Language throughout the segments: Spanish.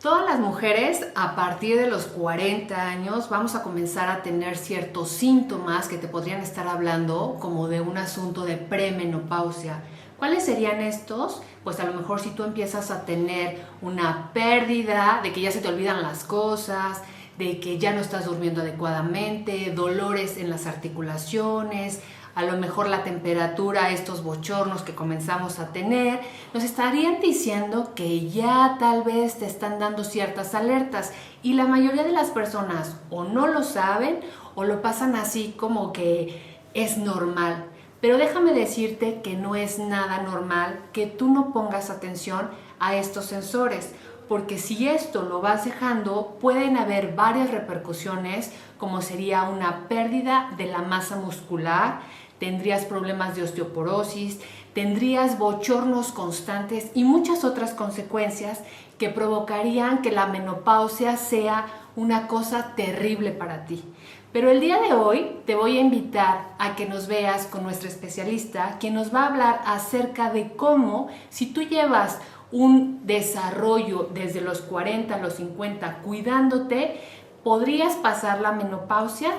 Todas las mujeres a partir de los 40 años vamos a comenzar a tener ciertos síntomas que te podrían estar hablando como de un asunto de premenopausia. ¿Cuáles serían estos? Pues a lo mejor si tú empiezas a tener una pérdida, de que ya se te olvidan las cosas, de que ya no estás durmiendo adecuadamente, dolores en las articulaciones, a lo mejor la temperatura, estos bochornos que comenzamos a tener, nos estarían diciendo que ya tal vez te están dando ciertas alertas y la mayoría de las personas o no lo saben o lo pasan así como que es normal. Pero déjame decirte que no es nada normal que tú no pongas atención a estos sensores, porque si esto lo vas dejando, pueden haber varias repercusiones, como sería una pérdida de la masa muscular, tendrías problemas de osteoporosis, tendrías bochornos constantes y muchas otras consecuencias que provocarían que la menopausia sea una cosa terrible para ti. Pero el día de hoy te voy a invitar a que nos veas con nuestra especialista, quien nos va a hablar acerca de cómo, si tú llevas un desarrollo desde los 40 a los 50 cuidándote, podrías pasar la menopausia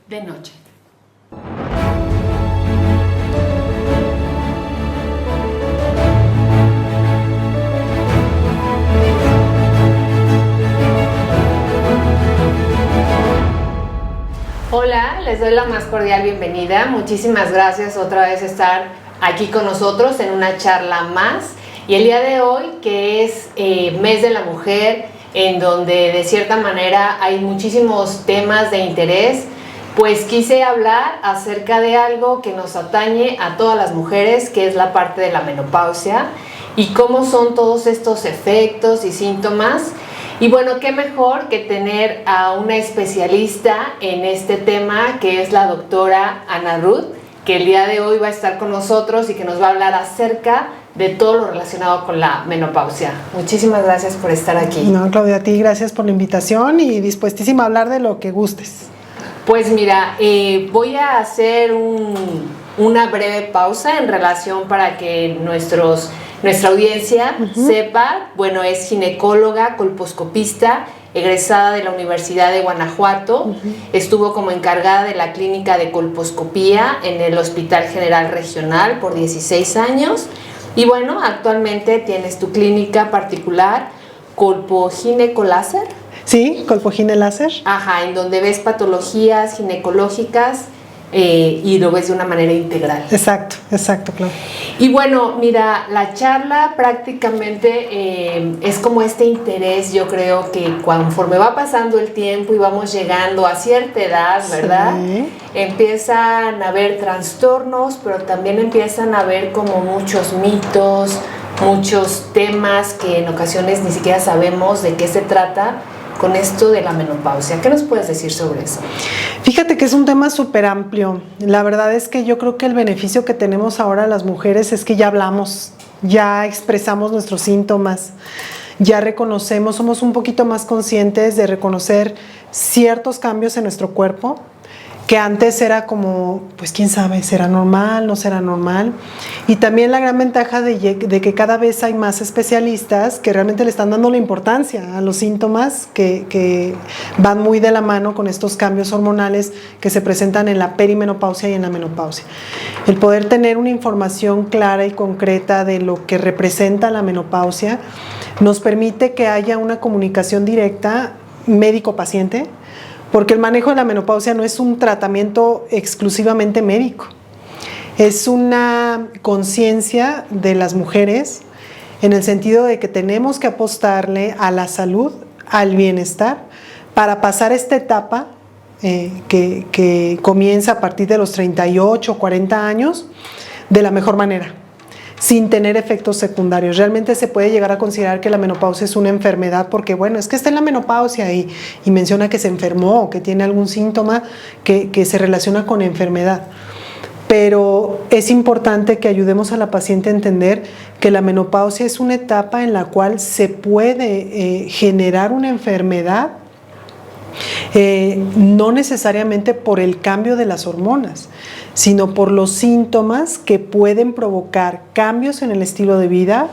de noche. Hola, les doy la más cordial bienvenida. Muchísimas gracias otra vez estar aquí con nosotros en una charla más. Y el día de hoy, que es Mes de la Mujer, en donde de cierta manera hay muchísimos temas de interés, pues quise hablar acerca de algo que nos atañe a todas las mujeres, que es la parte de la menopausia y cómo son todos estos efectos y síntomas. Y bueno, qué mejor que tener a una especialista en este tema, que es la doctora Ana Ruth, que el día de hoy va a estar con nosotros y que nos va a hablar acerca de todo lo relacionado con la menopausia. Muchísimas gracias por estar aquí. No, Claudia, a ti gracias por la invitación y dispuestísima a hablar de lo que gustes. Pues mira, voy a hacer una breve pausa en relación para que nuestra audiencia sepa. Bueno, es ginecóloga, colposcopista, egresada de la Universidad de Guanajuato. Estuvo como encargada de la clínica de colposcopía en el Hospital General Regional por 16 años. Y bueno, actualmente tienes tu clínica particular, Colpoginecoláser. Sí, Colpogine Láser. Ajá, en donde ves patologías ginecológicas y lo ves de una manera integral. Exacto, claro. Y bueno, mira, la charla prácticamente es como este interés, yo creo que conforme va pasando el tiempo y vamos llegando a cierta edad, ¿verdad? Sí. Empiezan a haber trastornos, pero también empiezan a haber como muchos mitos, muchos temas que en ocasiones ni siquiera sabemos de qué se trata con esto de la menopausia. ¿Qué nos puedes decir sobre eso? Fíjate que es un tema súper amplio. La verdad es que yo creo que el beneficio que tenemos ahora las mujeres es que ya hablamos, ya expresamos nuestros síntomas, ya reconocemos, somos un poquito más conscientes de reconocer ciertos cambios en nuestro cuerpo, que antes era como, pues quién sabe, ¿será normal, no será normal? Y también la gran ventaja de que cada vez hay más especialistas que realmente le están dando la importancia a los síntomas que van muy de la mano con estos cambios hormonales que se presentan en la perimenopausia y en la menopausia. El poder tener una información clara y concreta de lo que representa la menopausia nos permite que haya una comunicación directa médico-paciente, porque el manejo de la menopausia no es un tratamiento exclusivamente médico, es una conciencia de las mujeres en el sentido de que tenemos que apostarle a la salud, al bienestar, para pasar esta etapa que comienza a partir de los 38 o 40 años de la mejor manera, sin tener efectos secundarios. Realmente se puede llegar a considerar que la menopausia es una enfermedad porque, bueno, es que está en la menopausia y menciona que se enfermó o que tiene algún síntoma que se relaciona con enfermedad. Pero es importante que ayudemos a la paciente a entender que la menopausia es una etapa en la cual se puede generar una enfermedad No necesariamente por el cambio de las hormonas, sino por los síntomas que pueden provocar cambios en el estilo de vida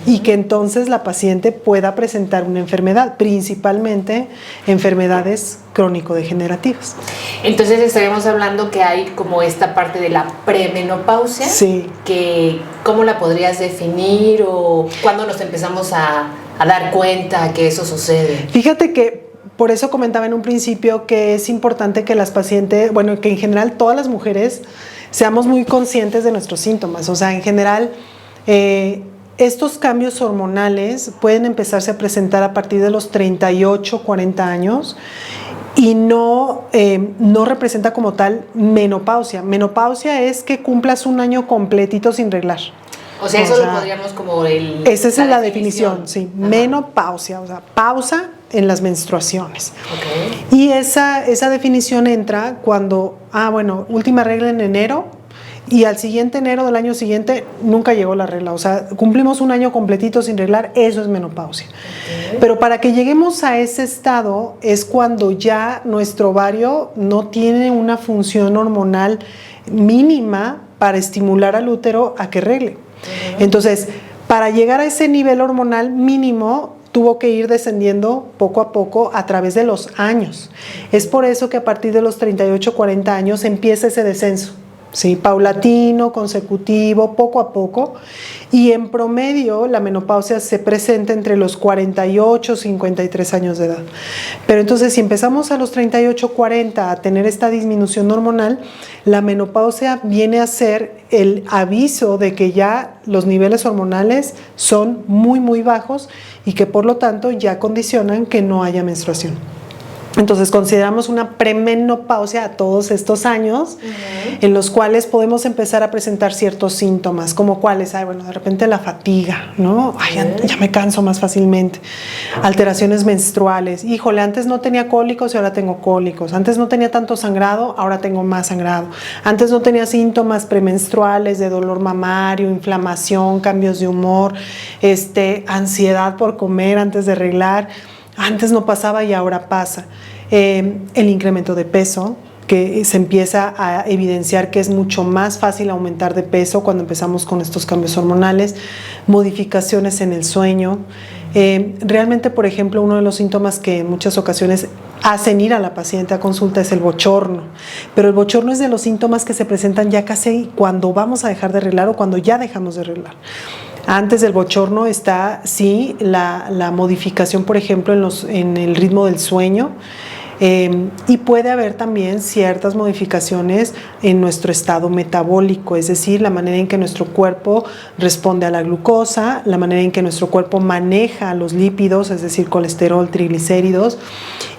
y que entonces la paciente pueda presentar una enfermedad, principalmente enfermedades crónico-degenerativas. Entonces estaríamos hablando que hay como esta parte de la premenopausia, sí, que ¿cómo la podrías definir o cuándo nos empezamos a dar cuenta que eso sucede? Fíjate que por eso comentaba en un principio que es importante que las pacientes, bueno, que en general todas las mujeres seamos muy conscientes de nuestros síntomas. O sea, en general, estos cambios hormonales pueden empezarse a presentar a partir de los 38, 40 años y no representa como tal menopausia. Menopausia es que cumplas un año completito sin reglar. O sea, eso lo podríamos como esa es la definición, sí. Ajá. Menopausia, o sea, pausa en las menstruaciones. Okay. Y esa definición entra cuando, última regla en enero y al siguiente enero del año siguiente nunca llegó la regla. O sea, cumplimos un año completito sin reglar, eso es menopausia. Okay. Pero para que lleguemos a ese estado es cuando ya nuestro ovario no tiene una función hormonal mínima para estimular al útero a que regle. Entonces, para llegar a ese nivel hormonal mínimo, tuvo que ir descendiendo poco a poco a través de los años. Es por eso que a partir de los 38, 40 años empieza ese descenso, ¿sí? Paulatino, consecutivo, poco a poco. Y en promedio, la menopausia se presenta entre los 48 y 53 años de edad. Pero entonces, si empezamos a los 38, 40 a tener esta disminución hormonal, la menopausia viene a ser el aviso de que ya los niveles hormonales son muy, muy bajos y que por lo tanto ya condicionan que no haya menstruación. Entonces consideramos una premenopausia a todos estos años en los cuales podemos empezar a presentar ciertos síntomas, como cuáles, de repente la fatiga, ¿no? Ya me canso más fácilmente. Alteraciones menstruales, híjole, antes no tenía cólicos y ahora tengo cólicos, antes no tenía tanto sangrado, ahora tengo más sangrado, antes no tenía síntomas premenstruales de dolor mamario, inflamación, cambios de humor, ansiedad por comer antes de reglar. Antes no pasaba y ahora pasa. El incremento de peso, que se empieza a evidenciar que es mucho más fácil aumentar de peso cuando empezamos con estos cambios hormonales, modificaciones en el sueño. Realmente, por ejemplo, uno de los síntomas que en muchas ocasiones hacen ir a la paciente a consulta es el bochorno, pero el bochorno es de los síntomas que se presentan ya casi cuando vamos a dejar de reglar o cuando ya dejamos de reglar. Antes del bochorno está, sí, la modificación, por ejemplo, en el ritmo del sueño, y puede haber también ciertas modificaciones en nuestro estado metabólico, es decir, la manera en que nuestro cuerpo responde a la glucosa, la manera en que nuestro cuerpo maneja los lípidos, es decir, colesterol, triglicéridos,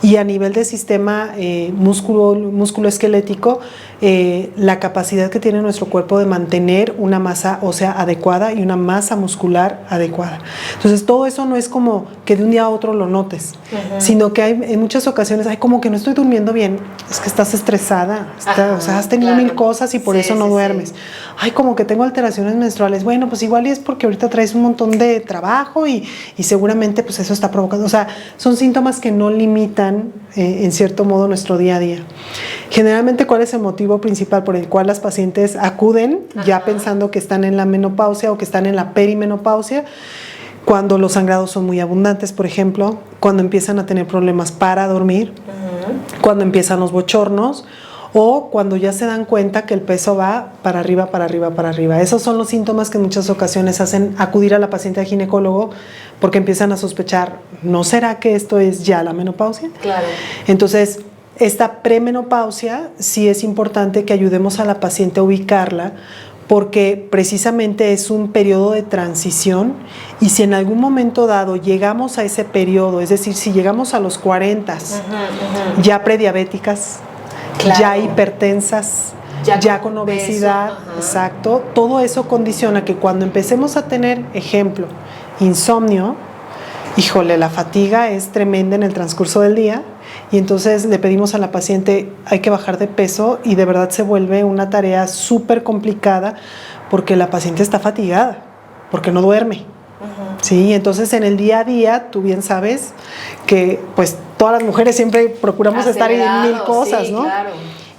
y a nivel de sistema músculo-esquelético, la capacidad que tiene nuestro cuerpo de mantener una masa ósea adecuada y una masa muscular adecuada. Entonces, todo eso no es como que de un día a otro lo notes, sino que en muchas ocasiones hay como que no estoy durmiendo bien, es que estás estresada, o sea, has tenido mil cosas y por eso no duermes. Ay, como que tengo alteraciones menstruales. Bueno, pues igual y es porque ahorita traes un montón de trabajo y seguramente pues eso está provocando. O sea, son síntomas que no limitan en cierto modo nuestro día a día. Generalmente, ¿cuál es el motivo principal por el cual las pacientes acuden ya pensando que están en la menopausia o que están en la perimenopausia? Cuando los sangrados son muy abundantes, por ejemplo, cuando empiezan a tener problemas para dormir, cuando empiezan los bochornos o cuando ya se dan cuenta que el peso va para arriba, para arriba, para arriba. Esos son los síntomas que en muchas ocasiones hacen acudir a la paciente al ginecólogo porque empiezan a sospechar, ¿no será que esto es ya la menopausia? Claro. Entonces, esta premenopausia sí es importante que ayudemos a la paciente a ubicarla porque precisamente es un periodo de transición y si en algún momento dado llegamos a ese periodo, es decir, si llegamos a los 40, ya prediabéticas, ya hipertensas, ya con obesidad, exacto, todo eso condiciona que cuando empecemos a tener, ejemplo, insomnio, híjole, la fatiga es tremenda en el transcurso del día y entonces le pedimos a la paciente hay que bajar de peso y de verdad se vuelve una tarea súper complicada porque la paciente está fatigada, porque no duerme. Sí, entonces en el día a día, tú bien sabes que pues todas las mujeres siempre procuramos estar en mil cosas, sí, ¿no? Claro.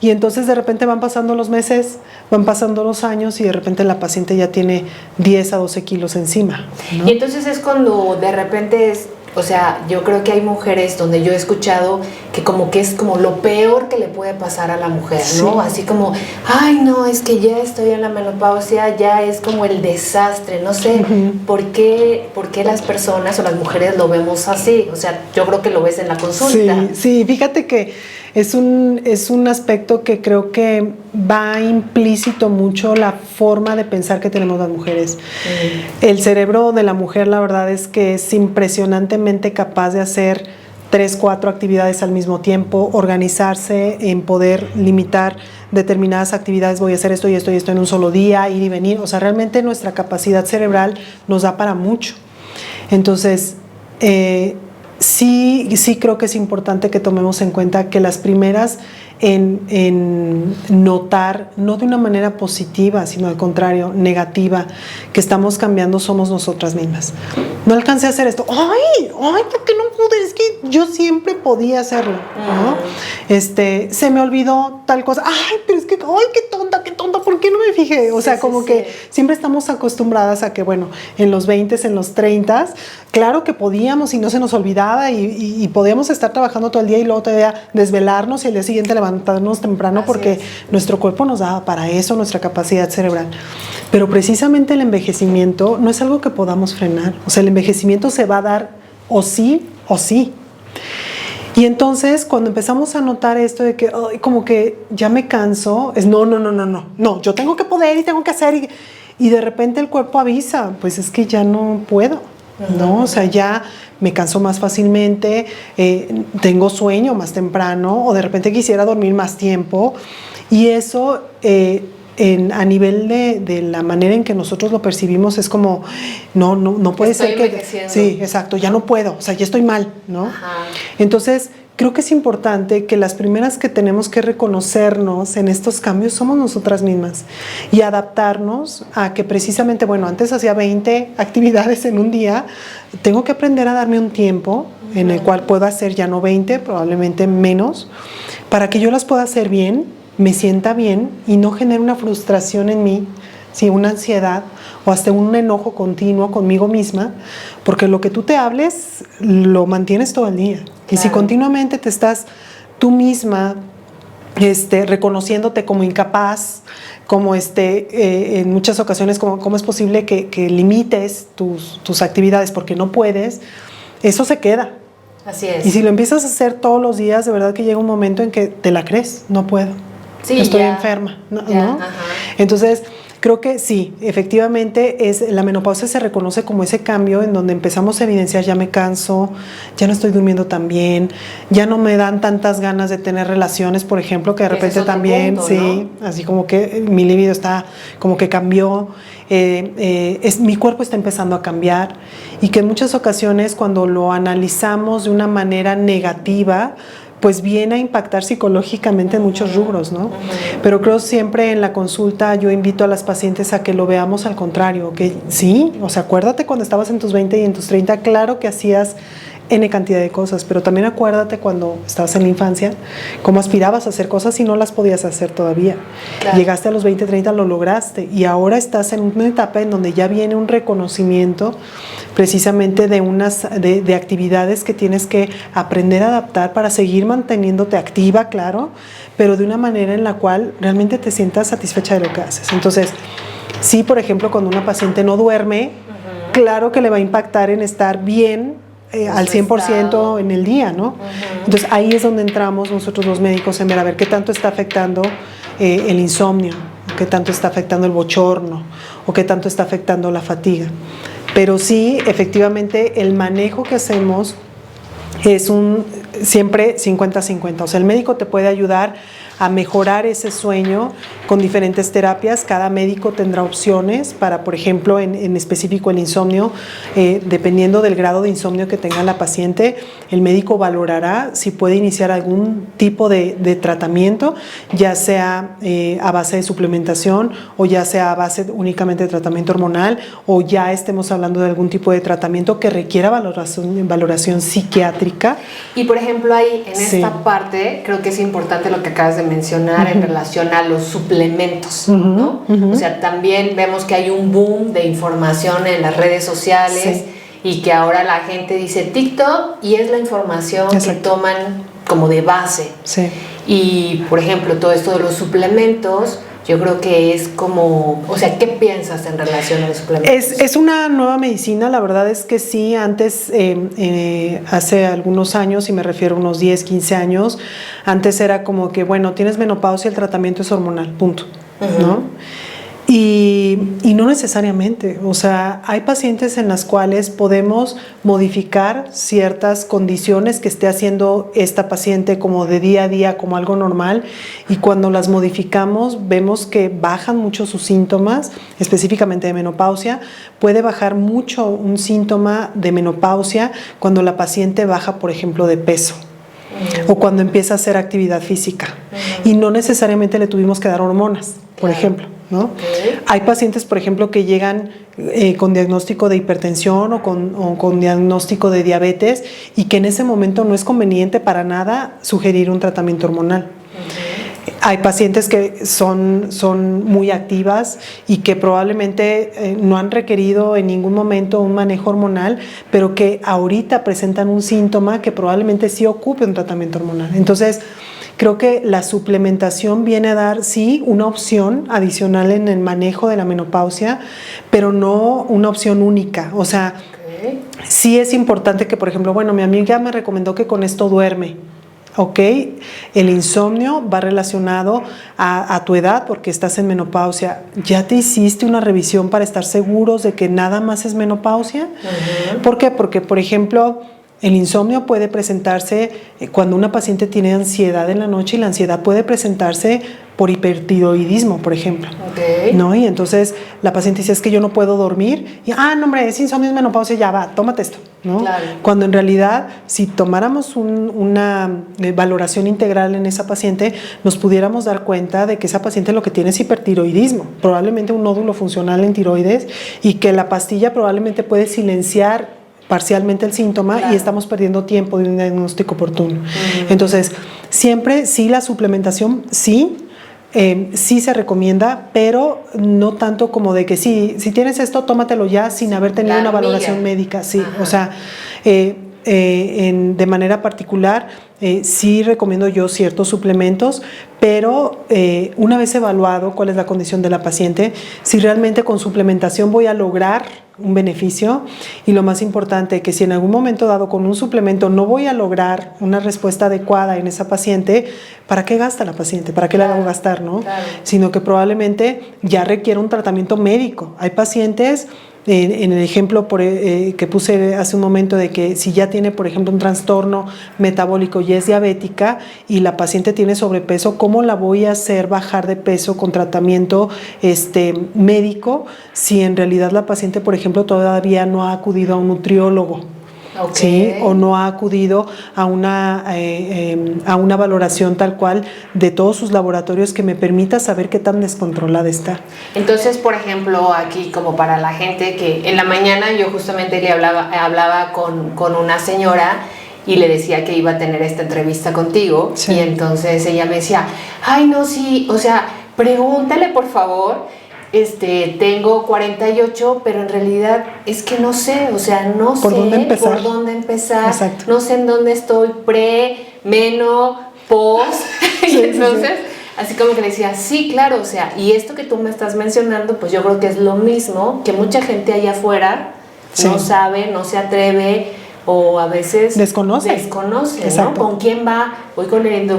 Y entonces de repente van pasando los meses, van pasando los años y de repente la paciente ya tiene 10 a 12 kilos encima, ¿no? Y entonces es cuando de repente es, o sea, yo creo que hay mujeres donde yo he escuchado que como que es como lo peor que le puede pasar a la mujer, ¿no? Sí. Así como, ay, no, es que ya estoy en la menopausia, ya es como el desastre, no sé, ¿por qué las personas o las mujeres lo vemos así? O sea, yo creo que lo ves en la consulta. Sí, fíjate que es un aspecto que creo que va implícito mucho la forma de pensar que tenemos las mujeres. El cerebro de la mujer, la verdad es que es impresionantemente capaz de hacer 3, 4 actividades al mismo tiempo, organizarse en poder limitar determinadas actividades, voy a hacer esto y esto y esto en un solo día, ir y venir. O sea, realmente nuestra capacidad cerebral nos da para mucho. Entonces, sí creo que es importante que tomemos en cuenta que las primeras en notar, no de una manera positiva, sino al contrario, negativa, que estamos cambiando somos nosotras mismas. No alcancé a hacer esto. ¡Ay! ¿Por qué no pude? Es que yo siempre podía hacerlo, ¿no? Se me olvidó tal cosa. ¡Ay! Pero es que, ¡ay, qué tonta! ¿Por qué no me fijé? O sea, como que siempre estamos acostumbradas a que, bueno, en los 20s, en los 30s, claro que podíamos y no se nos olvidaba y podíamos estar trabajando todo el día y luego todavía desvelarnos y al día siguiente levantarnos temprano porque nuestro cuerpo nos daba para eso, nuestra capacidad cerebral. Pero precisamente el envejecimiento no es algo que podamos frenar. O sea, el envejecimiento se va a dar o sí o sí. Y entonces cuando empezamos a notar esto de que ay, como que ya me canso, es no, yo tengo que poder y tengo que hacer y de repente el cuerpo avisa, pues es que ya no puedo, ¿no? O sea, ya me canso más fácilmente, tengo sueño más temprano o de repente quisiera dormir más tiempo y eso a nivel de la manera en que nosotros lo percibimos es como no puede ser que sí, exacto, ya no puedo, o sea, ya estoy mal, ¿no? Ajá. Entonces creo que es importante que las primeras que tenemos que reconocernos en estos cambios somos nosotras mismas y adaptarnos a que precisamente, bueno, antes hacía 20 actividades en un día, tengo que aprender a darme un tiempo en el cual pueda hacer ya no 20, probablemente menos, para que yo las pueda hacer bien, me sienta bien y no genere una frustración en mí, ¿sí? Una ansiedad o hasta un enojo continuo conmigo misma, porque lo que tú te hables lo mantienes todo el día. Claro. Y si continuamente te estás tú misma reconociéndote como incapaz, como en muchas ocasiones, cómo es posible que limites tus actividades porque no puedes, eso se queda. Así es. Y si lo empiezas a hacer todos los días, de verdad que llega un momento en que te la crees, no puedo. Sí, estoy enferma, ¿no? Entonces, creo que sí, efectivamente la menopausia se reconoce como ese cambio en donde empezamos a evidenciar ya me canso, ya no estoy durmiendo tan bien, ya no me dan tantas ganas de tener relaciones, por ejemplo, que de repente también, punto, sí, ¿no? Así como que mi libido está como que cambió, mi cuerpo está empezando a cambiar y que en muchas ocasiones cuando lo analizamos de una manera negativa, pues viene a impactar psicológicamente en muchos rubros, ¿no? Pero creo siempre en la consulta yo invito a las pacientes a que lo veamos al contrario, que sí, o sea, acuérdate cuando estabas en tus 20 y en tus 30, claro que hacías N cantidad de cosas, pero también acuérdate cuando estabas en la infancia, cómo aspirabas a hacer cosas y no las podías hacer todavía. Claro. Llegaste a los 20, 30, lo lograste y ahora estás en una etapa en donde ya viene un reconocimiento precisamente de actividades que tienes que aprender a adaptar para seguir manteniéndote activa, claro, pero de una manera en la cual realmente te sientas satisfecha de lo que haces. Entonces, sí, por ejemplo, cuando una paciente no duerme, claro que le va a impactar en estar bien al 100% en el día, ¿no? Entonces ahí es donde entramos nosotros los médicos en ver a ver qué tanto está afectando el insomnio, qué tanto está afectando el bochorno o qué tanto está afectando la fatiga. Pero sí, efectivamente, el manejo que hacemos es siempre 50-50. O sea, el médico te puede ayudar a mejorar ese sueño con diferentes terapias. Cada médico tendrá opciones para, por ejemplo, en específico el insomnio, dependiendo del grado de insomnio que tenga la paciente, el médico valorará si puede iniciar algún tipo de tratamiento, ya sea a base de suplementación o ya sea a base únicamente de tratamiento hormonal, o ya estemos hablando de algún tipo de tratamiento que requiera valoración psiquiátrica. Y por ejemplo ahí en Sí. esta parte creo que es importante lo que acabas de mencionar en relación a los suplementos, ¿no? O sea, también vemos que hay un boom de información en las redes sociales. Sí. Y que ahora la gente dice TikTok y es la información que Exacto. toman como de base. Sí. Y por ejemplo todo esto de los suplementos, yo creo que es como, o sea, ¿qué piensas en relación a los suplementos? Es una nueva medicina, la verdad es que sí, antes, hace algunos años, y me refiero a unos 10, 15 años, antes era como que, bueno, tienes menopausia, el tratamiento es hormonal, punto, ¿no? Y no necesariamente, o sea, hay pacientes en las cuales podemos modificar ciertas condiciones que esté haciendo esta paciente como de día a día, como algo normal, y cuando las modificamos vemos que bajan mucho sus síntomas, específicamente de menopausia. Puede bajar mucho un síntoma de menopausia cuando la paciente baja, por ejemplo, de peso. O cuando empieza a hacer actividad física y no necesariamente le tuvimos que dar hormonas, por ejemplo, ¿no? Hay pacientes, por ejemplo, que llegan con diagnóstico de hipertensión o con diagnóstico de diabetes y que en ese momento no es conveniente para nada sugerir un tratamiento hormonal. Hay pacientes que son muy activas y que probablemente no han requerido en ningún momento un manejo hormonal, pero que ahorita presentan un síntoma que probablemente sí ocupe un tratamiento hormonal. Entonces, creo que la suplementación viene a dar, sí, una opción adicional en el manejo de la menopausia, pero no una opción única. O sea, sí es importante que, por ejemplo, bueno, mi amiga me recomendó que con esto duerme. Ok, el insomnio va relacionado a tu edad porque estás en menopausia. ¿Ya te hiciste una revisión para estar seguros de que nada más es menopausia? ¿Por qué? Porque, por ejemplo, el insomnio puede presentarse cuando una paciente tiene ansiedad en la noche, y la ansiedad puede presentarse por hipertiroidismo, por ejemplo. ¿No? Y entonces la paciente dice, es que yo no puedo dormir. Y, no, hombre, es insomnio, es menopausia, ya va, tómate esto, ¿no? Claro. Cuando en realidad, si tomáramos una valoración integral en esa paciente, nos pudiéramos dar cuenta de que esa paciente lo que tiene es hipertiroidismo, probablemente un nódulo funcional en tiroides, y que la pastilla probablemente puede silenciar parcialmente el síntoma, claro, y estamos perdiendo tiempo de un diagnóstico oportuno. Entonces, siempre sí, la suplementación sí, sí se recomienda, pero no tanto como de que si tienes esto, tómatelo ya sin haber tenido una valoración médica. Sí, o sea, de manera particular, sí recomiendo yo ciertos suplementos, pero una vez evaluado cuál es la condición de la paciente, si realmente con suplementación voy a lograr un beneficio, y lo más importante, que si en algún momento dado con un suplemento no voy a lograr una respuesta adecuada en esa paciente, ¿para qué gasta la paciente? ¿Para qué la hago gastar, no? Claro. Sino que probablemente ya requiere un tratamiento médico. Hay pacientes, en el ejemplo que puse hace un momento, de que si ya tiene, por ejemplo, un trastorno metabólico y es diabética y la paciente tiene sobrepeso, ¿cómo la voy a hacer bajar de peso con tratamiento médico si en realidad la paciente, por ejemplo, todavía no ha acudido a un nutriólogo? ¿Sí? O no ha acudido a una valoración tal cual de todos sus laboratorios que me permita saber qué tan descontrolada está. Entonces, por ejemplo, aquí como para la gente que en la mañana yo justamente le hablaba con una señora y le decía que iba a tener esta entrevista contigo, sí, y entonces ella me decía, ay no, sí, o sea, pregúntale por favor. Tengo 48, pero en realidad es que no sé, o sea, no sé por dónde empezar, exacto, no sé en dónde estoy, meno, post, sí, y entonces, así como que le decía, sí, claro, o sea, y esto que tú me estás mencionando, pues yo creo que es lo mismo, que mucha gente allá afuera no sabe, no se atreve, o a veces desconoce, ¿no? ¿Con quién va? Voy con el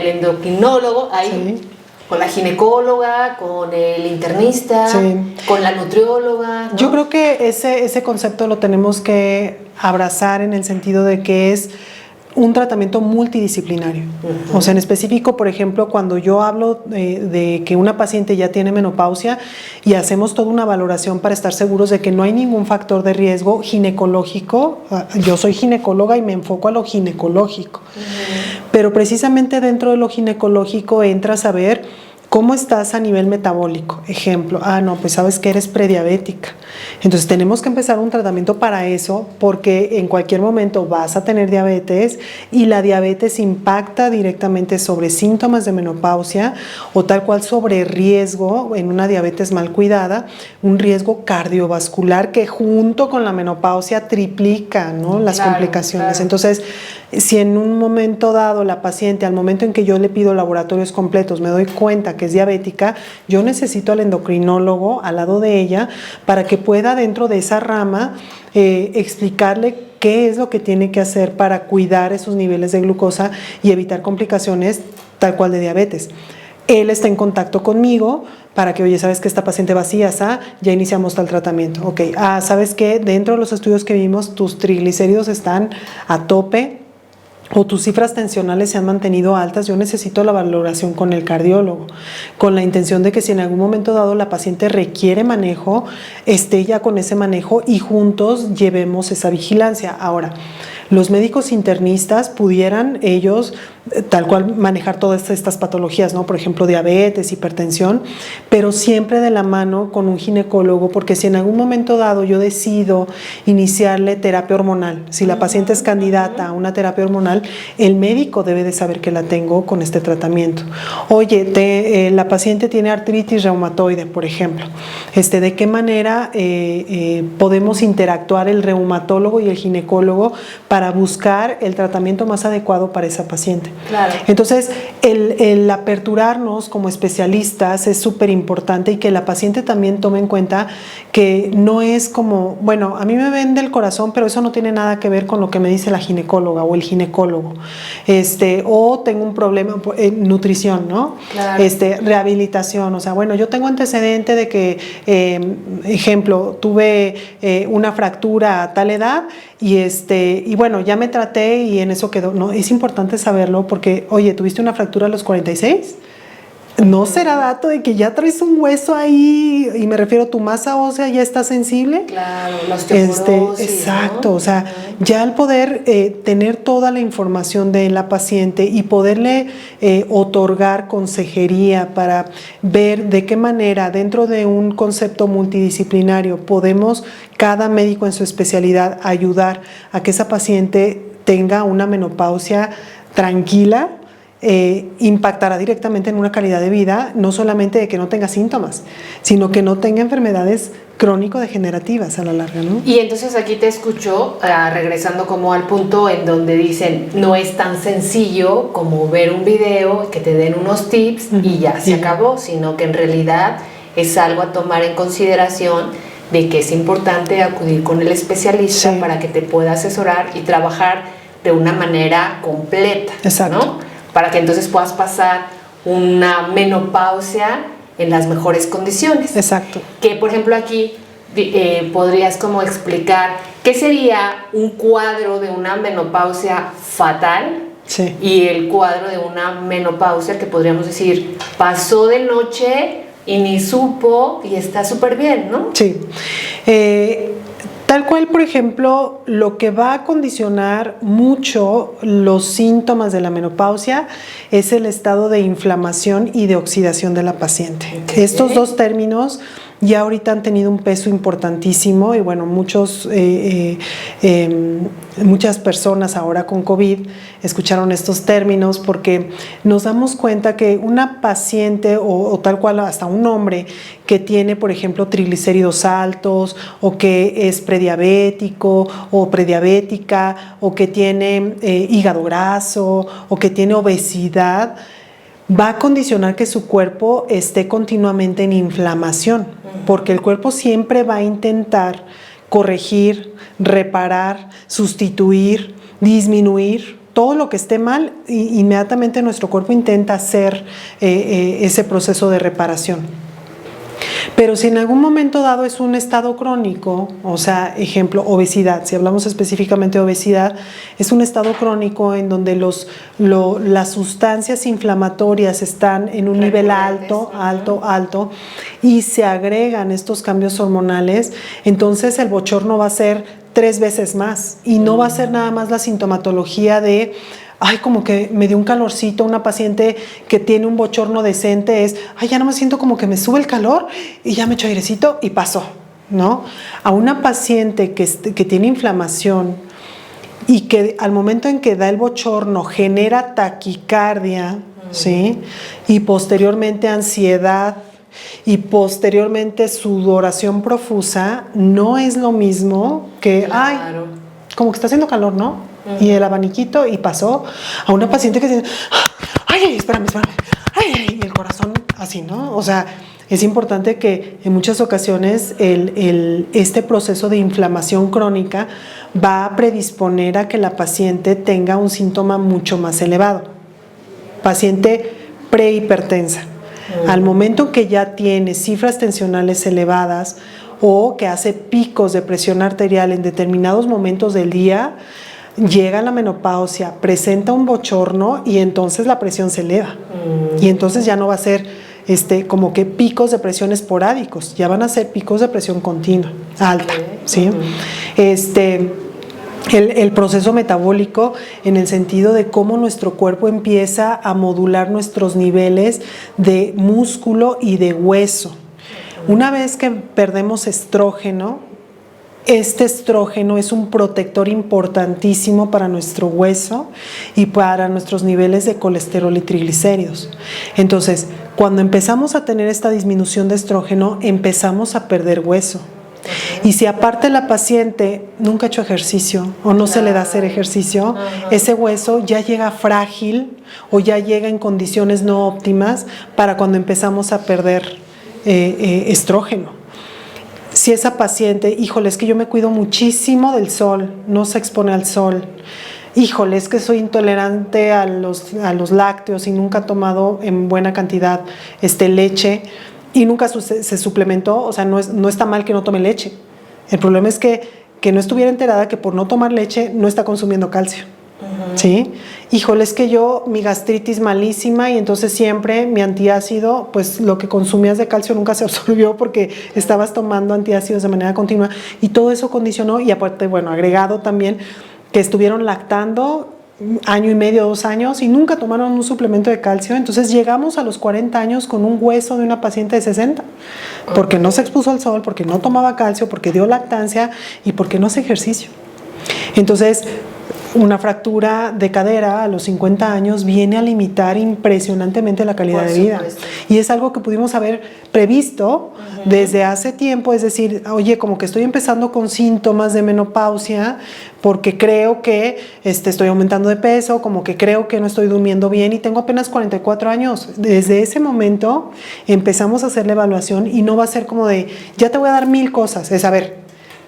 endocrinólogo, ahí. Sí. Con la ginecóloga, con el internista, sí, con la nutrióloga, ¿no? Yo creo que ese concepto lo tenemos que abrazar en el sentido de que es un tratamiento multidisciplinario. O sea, en específico, por ejemplo, cuando yo hablo de que una paciente ya tiene menopausia y hacemos toda una valoración para estar seguros de que no hay ningún factor de riesgo ginecológico, yo soy ginecóloga y me enfoco a lo ginecológico, pero precisamente dentro de lo ginecológico entras a ver ¿cómo estás a nivel metabólico? Ejemplo, no, pues sabes que eres prediabética. Entonces tenemos que empezar un tratamiento para eso porque en cualquier momento vas a tener diabetes y la diabetes impacta directamente sobre síntomas de menopausia o tal cual sobre riesgo en una diabetes mal cuidada, un riesgo cardiovascular que junto con la menopausia triplica, ¿no?, las complicaciones. Claro. Entonces, si en un momento dado la paciente, al momento en que yo le pido laboratorios completos, me doy cuenta que es diabética, yo necesito al endocrinólogo al lado de ella para que pueda dentro de esa rama explicarle qué es lo que tiene que hacer para cuidar esos niveles de glucosa y evitar complicaciones tal cual de diabetes. Él está en contacto conmigo para que, oye, ¿sabes que esta paciente va así, ya iniciamos tal tratamiento? Ok, ¿sabes qué? Dentro de los estudios que vimos, tus triglicéridos están a tope, o tus cifras tensionales se han mantenido altas, yo necesito la valoración con el cardiólogo, con la intención de que si en algún momento dado la paciente requiere manejo, esté ya con ese manejo y juntos llevemos esa vigilancia. Ahora, los médicos internistas pudieran ellos tal cual manejar todas estas patologías, ¿no? Por ejemplo, diabetes, hipertensión, pero siempre de la mano con un ginecólogo, porque si en algún momento dado yo decido iniciarle terapia hormonal, si la paciente es candidata a una terapia hormonal, el médico debe de saber que la tengo con este tratamiento. Oye, la paciente tiene artritis reumatoide, por ejemplo, ¿de qué manera podemos interactuar el reumatólogo y el ginecólogo para buscar el tratamiento más adecuado para esa paciente? Claro. Entonces, el aperturarnos como especialistas es súper importante y que la paciente también tome en cuenta que no es como, bueno, a mí me vende el corazón, pero eso no tiene nada que ver con lo que me dice la ginecóloga o el ginecólogo. O tengo un problema en nutrición, ¿no? Claro. Rehabilitación, o sea, bueno, yo tengo antecedente de que, ejemplo, tuve una fractura a tal edad y bueno, ya me traté y en eso quedó. No, es importante saberlo porque, oye, ¿tuviste una fractura a los 46? ¿No será dato de que ya traes un hueso ahí? Y me refiero, ¿tu masa ósea ya está sensible? Claro, la osteoporosis, exacto, ¿no? O sea, ya al poder tener toda la información de la paciente y poderle otorgar consejería para ver de qué manera dentro de un concepto multidisciplinario podemos, cada médico en su especialidad, ayudar a que esa paciente tenga una menopausia tranquila, impactará directamente en una calidad de vida, no solamente de que no tenga síntomas, sino que no tenga enfermedades crónico-degenerativas a la larga, ¿no? Y entonces aquí te escucho, regresando como al punto en donde dicen, no es tan sencillo como ver un video, que te den unos tips y ya se acabó, sino que en realidad es algo a tomar en consideración de que es importante acudir con el especialista para que te pueda asesorar y trabajar de una manera completa. Exacto. ¿No? Para que entonces puedas pasar una menopausia en las mejores condiciones. Exacto. Que, por ejemplo, aquí podrías como explicar qué sería un cuadro de una menopausia fatal y el cuadro de una menopausia que podríamos decir pasó de noche y ni supo y está súper bien, ¿no? Sí. Tal cual, por ejemplo, lo que va a condicionar mucho los síntomas de la menopausia es el estado de inflamación y de oxidación de la paciente. Okay. Estos dos términos ya ahorita han tenido un peso importantísimo y bueno, muchas personas ahora con COVID escucharon estos términos porque nos damos cuenta que una paciente o tal cual hasta un hombre que tiene, por ejemplo, triglicéridos altos o que es prediabético o prediabética o que tiene hígado graso o que tiene obesidad, va a condicionar que su cuerpo esté continuamente en inflamación, porque el cuerpo siempre va a intentar corregir, reparar, sustituir, disminuir todo lo que esté mal. Inmediatamente nuestro cuerpo intenta hacer ese proceso de reparación. Pero si en algún momento dado es un estado crónico, o sea, ejemplo, obesidad, si hablamos específicamente de obesidad, es un estado crónico en donde las sustancias inflamatorias están en un nivel alto, y se agregan estos cambios hormonales, entonces el bochorno va a ser 3 veces más y no va a ser nada más la sintomatología de ay, como que me dio un calorcito. Una paciente que tiene un bochorno decente es, ay, ya no me siento, como que me sube el calor y ya me echo airecito y pasó, ¿no? A una paciente que tiene inflamación y que al momento en que da el bochorno genera taquicardia, ¿sí? Y posteriormente ansiedad y posteriormente sudoración profusa, no es lo mismo que, ay, como que está haciendo calor, ¿no? Y el abaniquito y pasó a una paciente que dice, ay, espérame, ay, y el corazón así, ¿no? O sea, es importante que en muchas ocasiones este proceso de inflamación crónica va a predisponer a que la paciente tenga un síntoma mucho más elevado. Paciente prehipertensa. Al momento que ya tiene cifras tensionales elevadas o que hace picos de presión arterial en determinados momentos del día, llega la menopausia, presenta un bochorno y entonces la presión se eleva. Y entonces ya no va a ser como que picos de presión esporádicos, ya van a ser picos de presión continua, alta, ¿sí? El proceso metabólico, en el sentido de cómo nuestro cuerpo empieza a modular nuestros niveles de músculo y de hueso. Una vez que perdemos estrógeno, este estrógeno es un protector importantísimo para nuestro hueso y para nuestros niveles de colesterol y triglicéridos. Entonces, cuando empezamos a tener esta disminución de estrógeno, empezamos a perder hueso. Y si aparte la paciente nunca ha hecho ejercicio o no se le da hacer ejercicio, ese hueso ya llega frágil o ya llega en condiciones no óptimas para cuando empezamos a perder estrógeno. Si esa paciente, híjole, es que yo me cuido muchísimo del sol, no se expone al sol, híjole, es que soy intolerante a los lácteos y nunca he tomado en buena cantidad leche y nunca se suplementó, o sea, no está mal que no tome leche. El problema es que no estuviera enterada que por no tomar leche no está consumiendo calcio. ¿Sí? Híjole, es que mi gastritis malísima y entonces siempre mi antiácido, pues lo que consumías de calcio nunca se absorbió porque estabas tomando antiácidos de manera continua y todo eso condicionó. Y aparte, bueno, agregado también que estuvieron lactando 1 año y medio, 2 años y nunca tomaron un suplemento de calcio. Entonces llegamos a los 40 años con un hueso de una paciente de 60 porque no se expuso al sol, porque no tomaba calcio, porque dio lactancia y porque no hace ejercicio. Entonces, una fractura de cadera a los 50 años viene a limitar impresionantemente la calidad de vida. Y es algo que pudimos haber previsto desde hace tiempo, es decir, oye, como que estoy empezando con síntomas de menopausia porque creo que estoy aumentando de peso, como que creo que no estoy durmiendo bien y tengo apenas 44 años. Desde ese momento empezamos a hacer la evaluación y no va a ser como de, ya te voy a dar 1000 cosas, es a ver,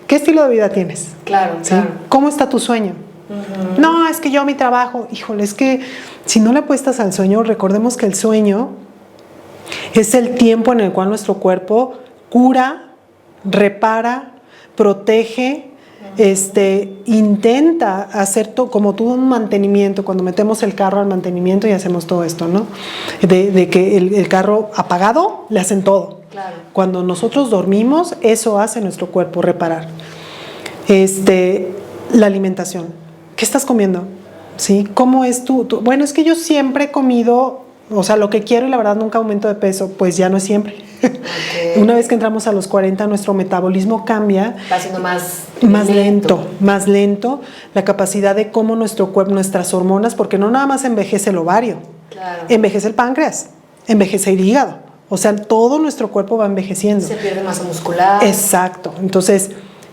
¿qué estilo de vida tienes? Claro, ¿Sí? claro. ¿Cómo está tu sueño? No, es que yo mi trabajo, híjole, es que si no le apuestas al sueño, recordemos que el sueño es el tiempo en el cual nuestro cuerpo cura, repara, protege, intenta hacer como todo un mantenimiento. Cuando metemos el carro al mantenimiento y hacemos todo esto, ¿no? De que el carro apagado le hacen todo. Claro. Cuando nosotros dormimos, eso hace nuestro cuerpo, reparar. La alimentación. ¿Qué estás comiendo? ¿Sí? ¿Cómo es Bueno, es que yo siempre he comido, o sea, lo que quiero y la verdad nunca aumento de peso. Pues ya no es siempre. Okay. Una vez que entramos a los 40, nuestro metabolismo cambia. Va siendo más lento. La capacidad de cómo nuestro cuerpo, nuestras hormonas, porque no nada más envejece el ovario, claro. Envejece el páncreas, envejece el hígado. O sea, todo nuestro cuerpo va envejeciendo. Se pierde masa muscular. Exacto. Entonces,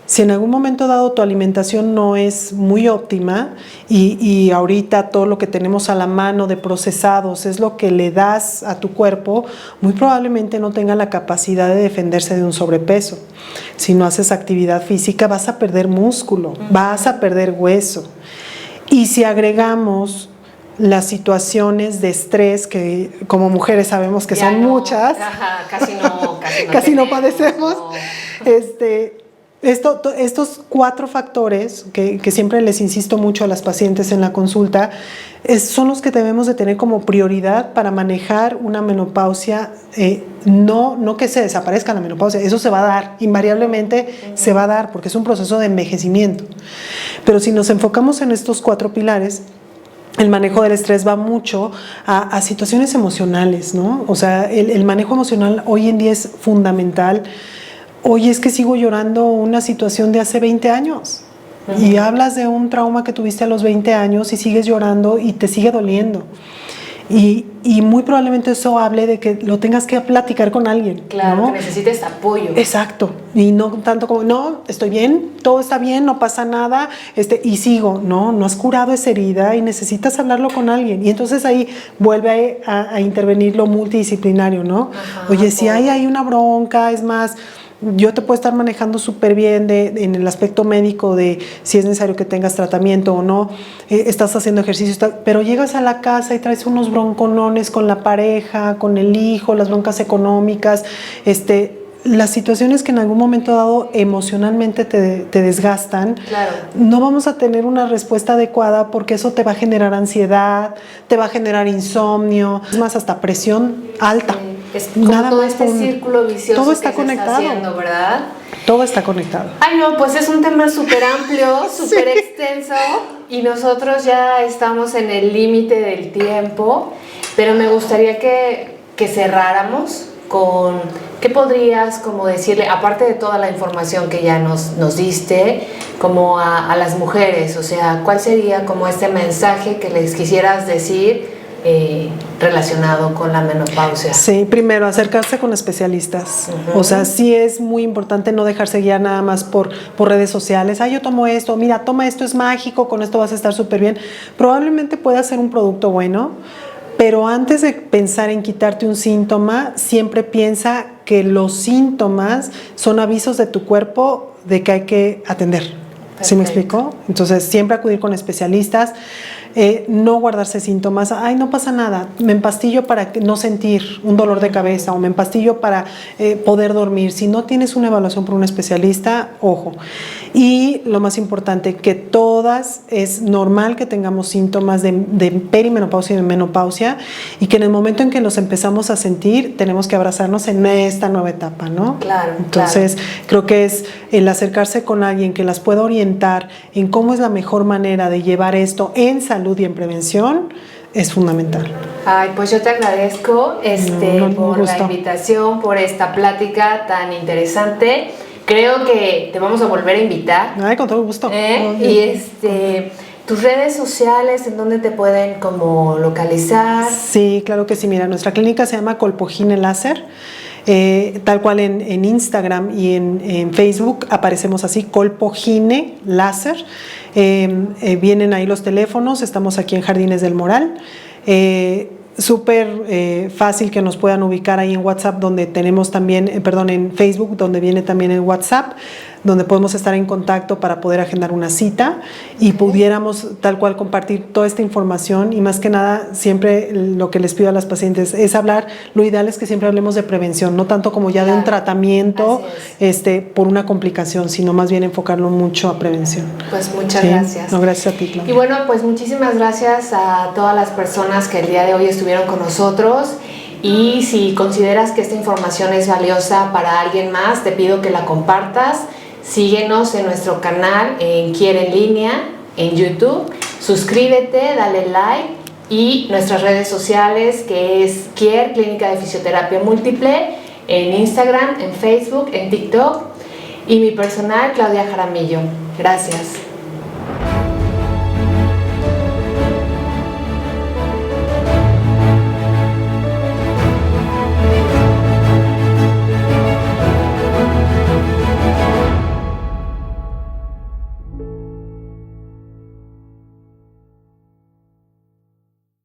si en algún momento dado tu alimentación no es muy óptima y ahorita todo lo que tenemos a la mano de procesados es lo que le das a tu cuerpo, muy probablemente no tenga la capacidad de defenderse de un sobrepeso. Si no haces actividad física, vas a perder músculo, vas a perder hueso. Y si agregamos las situaciones de estrés que como mujeres sabemos que Ya son no, muchas. Ajá, casi no Casi no tenemos, padecemos. no. Estos 4 factores que siempre les insisto mucho a las pacientes en la consulta son los que debemos de tener como prioridad para manejar una menopausia. No que se desaparezca la menopausia, eso se va a dar, invariablemente se va a dar porque es un proceso de envejecimiento. Pero si nos enfocamos en estos 4 pilares, el manejo del estrés va mucho a situaciones emocionales, ¿no? O sea, el manejo emocional hoy en día es fundamental. Oye, es que sigo llorando una situación de hace 20 años. Y hablas de un trauma que tuviste a los 20 años y sigues llorando y te sigue doliendo. Y muy probablemente eso hable de que lo tengas que platicar con alguien. Claro, ¿no? que necesites apoyo. Exacto. Y no tanto como, no, estoy bien, todo está bien, no pasa nada, y sigo. No has curado esa herida y necesitas hablarlo con alguien. Y entonces ahí vuelve a intervenir lo multidisciplinario, ¿no? Ajá, oye, si hay una bronca, es más, yo te puedo estar manejando súper bien en el aspecto médico de si es necesario que tengas tratamiento o no, estás haciendo ejercicio, pero llegas a la casa y traes unos bronconones con la pareja, con el hijo, las broncas económicas, las situaciones que en algún momento dado emocionalmente te desgastan, Claro. no vamos a tener una respuesta adecuada porque eso te va a generar ansiedad, te va a generar insomnio, es más, hasta presión alta. Es como Nada todo más este con- círculo vicioso todo que está se conectado. está haciendo, ¿verdad? Todo está conectado. Ay, no, pues es un tema súper amplio, súper extenso y nosotros ya estamos en el límite del tiempo, pero me gustaría que cerráramos con qué podrías como decirle, aparte de toda la información que ya nos diste, como a las mujeres, o sea, ¿cuál sería como este mensaje que les quisieras decir relacionado con la menopausia? Sí, primero, acercarse con especialistas. O sea, sí es muy importante no dejarse guiar nada más por redes sociales. Yo tomo esto, mira, toma esto, es mágico, con esto vas a estar súper bien. Probablemente pueda ser un producto bueno, pero antes de pensar en quitarte un síntoma, siempre piensa que los síntomas son avisos de tu cuerpo de que hay que atender. ¿Sí me explico? Entonces, siempre acudir con especialistas. No guardarse síntomas. No pasa nada, me empastillo para no sentir un dolor de cabeza o me empastillo para poder dormir. Si no tienes una evaluación por un especialista, ojo. Y lo más importante, que todas, es normal que tengamos síntomas de perimenopausia y de menopausia y que en el momento en que los empezamos a sentir, tenemos que abrazarnos en esta nueva etapa, ¿no? Claro. Entonces, creo que es el acercarse con alguien que las pueda orientar en cómo es la mejor manera de llevar esto en salud y en prevención, es fundamental. Ay, pues yo te agradezco por la invitación, por esta plática tan interesante. Creo que te vamos a volver a invitar. Con todo gusto. Y tus redes sociales, ¿en dónde te pueden como localizar? Sí, claro que sí. Mira, nuestra clínica se llama Colpogine Láser. Tal cual en Instagram y en Facebook aparecemos así, Colpogine Láser. Vienen ahí los teléfonos, estamos aquí en Jardines del Moral. Súper fácil que nos puedan ubicar ahí en WhatsApp, donde tenemos también, en Facebook, donde viene también el WhatsApp, donde podemos estar en contacto para poder agendar una cita y pudiéramos tal cual compartir toda esta información. Y más que nada, siempre lo que les pido a las pacientes es hablar, lo ideal es que siempre hablemos de prevención, no tanto como ya de un tratamiento por una complicación, sino más bien enfocarlo mucho a prevención. Pues muchas gracias. No, gracias a ti, Claudia. Y bueno, pues muchísimas gracias a todas las personas que el día de hoy estuvieron con nosotros. Y si consideras que esta información es valiosa para alguien más, te pido que la compartas. Síguenos en nuestro canal en Quiere en Línea, en YouTube. Suscríbete, dale like y nuestras redes sociales, que es Kier, Clínica de Fisioterapia Múltiple, en Instagram, en Facebook, en TikTok, y mi personal, Claudia Jaramillo. Gracias.